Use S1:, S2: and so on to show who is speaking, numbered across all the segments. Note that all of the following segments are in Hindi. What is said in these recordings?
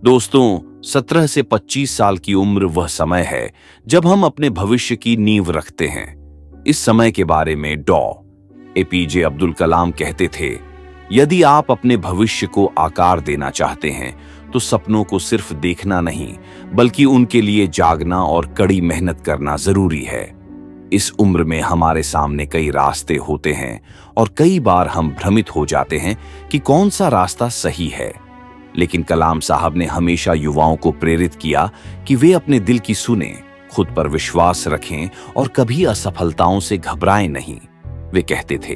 S1: दोस्तों, 17 से 25 साल की उम्र वह समय है जब हम अपने भविष्य की नींव रखते हैं। इस समय के बारे में डॉ. एपीजे अब्दुल कलाम कहते थे, यदि आप अपने भविष्य को आकार देना चाहते हैं तो सपनों को सिर्फ देखना नहीं बल्कि उनके लिए जागना और कड़ी मेहनत करना जरूरी है। इस उम्र में हमारे सामने कई रास्ते होते हैं और कई बार हम भ्रमित हो जाते हैं कि कौन सा रास्ता सही है। लेकिन कलाम साहब ने हमेशा युवाओं को प्रेरित किया कि वे अपने दिल की सुने, खुद पर विश्वास रखें और कभी असफलताओं से घबराएं नहीं। वे कहते थे,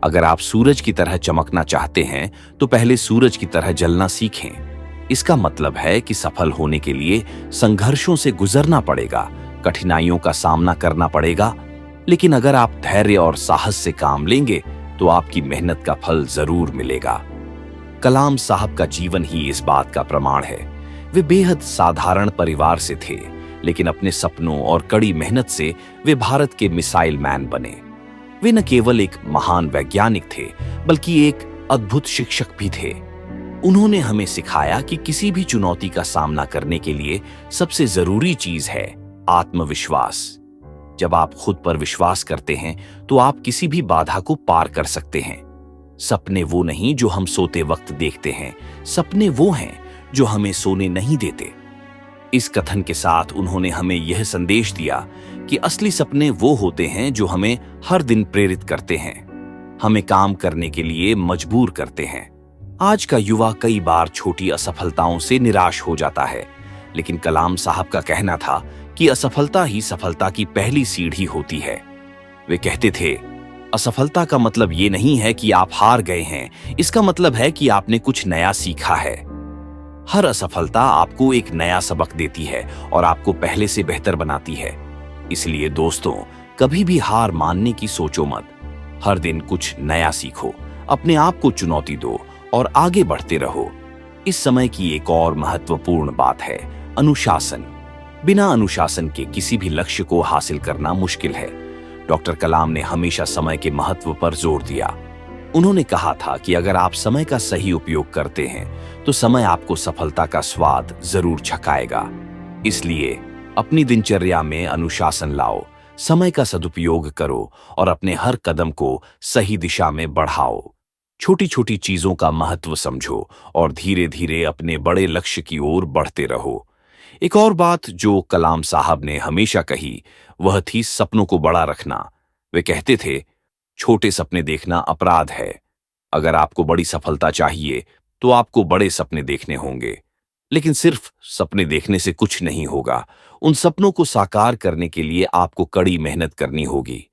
S1: अगर आप सूरज की तरह चमकना चाहते हैं तो पहले सूरज की तरह जलना सीखें। इसका मतलब है कि सफल होने के लिए संघर्षों से गुजरना पड़ेगा, कठिनाइयों का सामना करना पड़ेगा, लेकिन अगर आप धैर्य और साहस से काम लेंगे तो आपकी मेहनत का फल जरूर मिलेगा। कलाम साहब का जीवन ही इस बात का प्रमाण है। वे बेहद साधारण परिवार से थे, लेकिन अपने सपनों और कड़ी मेहनत से वे भारत के मिसाइल मैन बने। वे न केवल एक महान वैज्ञानिक थे बल्कि एक अद्भुत शिक्षक भी थे। उन्होंने हमें सिखाया कि किसी भी चुनौती का सामना करने के लिए सबसे जरूरी चीज है आत्मविश्वास। जब आप खुद पर विश्वास करते हैं तो आप किसी भी बाधा को पार कर सकते हैं। सपने वो नहीं जो हम सोते वक्त देखते हैं, सपने वो हैं जो हमें सोने नहीं देते। इस कथन के साथ उन्होंने हमें यह संदेश दिया कि असली सपने वो होते हैं जो हमें हर दिन प्रेरित करते हैं, हमें काम करने के लिए मजबूर करते हैं। आज का युवा कई बार छोटी असफलताओं से निराश हो जाता है, लेकिन कलाम साहब का कहना था कि असफलता ही सफलता की पहली सीढ़ी होती है। वे कहते थे, असफलता का मतलब ये नहीं है कि आप हार गए हैं, इसका मतलब है कि आपने कुछ नया सीखा है। हर असफलता आपको एक नया सबक देती है और आपको पहले से बेहतर बनाती है। इसलिए दोस्तों, कभी भी हार मानने की सोचो मत। हर दिन कुछ नया सीखो, अपने आप को चुनौती दो और आगे बढ़ते रहो। इस समय की एक और महत्वपूर्ण बात है अनुशासन। बिना अनुशासन के किसी भी लक्ष्य को हासिल करना मुश्किल है। डॉक्टर कलाम ने हमेशा समय के महत्व पर जोर दिया। उन्होंने कहा था कि अगर आप समय का सही उपयोग करते हैं तो समय आपको सफलता का स्वाद जरूर छकाएगा। इसलिए अपनी दिनचर्या में अनुशासन लाओ, समय का सदुपयोग करो और अपने हर कदम को सही दिशा में बढ़ाओ। छोटी छोटी चीजों का महत्व समझो और धीरे धीरे अपने बड़े लक्ष्य की ओर बढ़ते रहो। एक और बात जो कलाम साहब ने हमेशा कही वह थी सपनों को बड़ा रखना। वे कहते थे, छोटे सपने देखना अपराध है। अगर आपको बड़ी सफलता चाहिए तो आपको बड़े सपने देखने होंगे, लेकिन सिर्फ सपने देखने से कुछ नहीं होगा। उन सपनों को साकार करने के लिए आपको कड़ी मेहनत करनी होगी।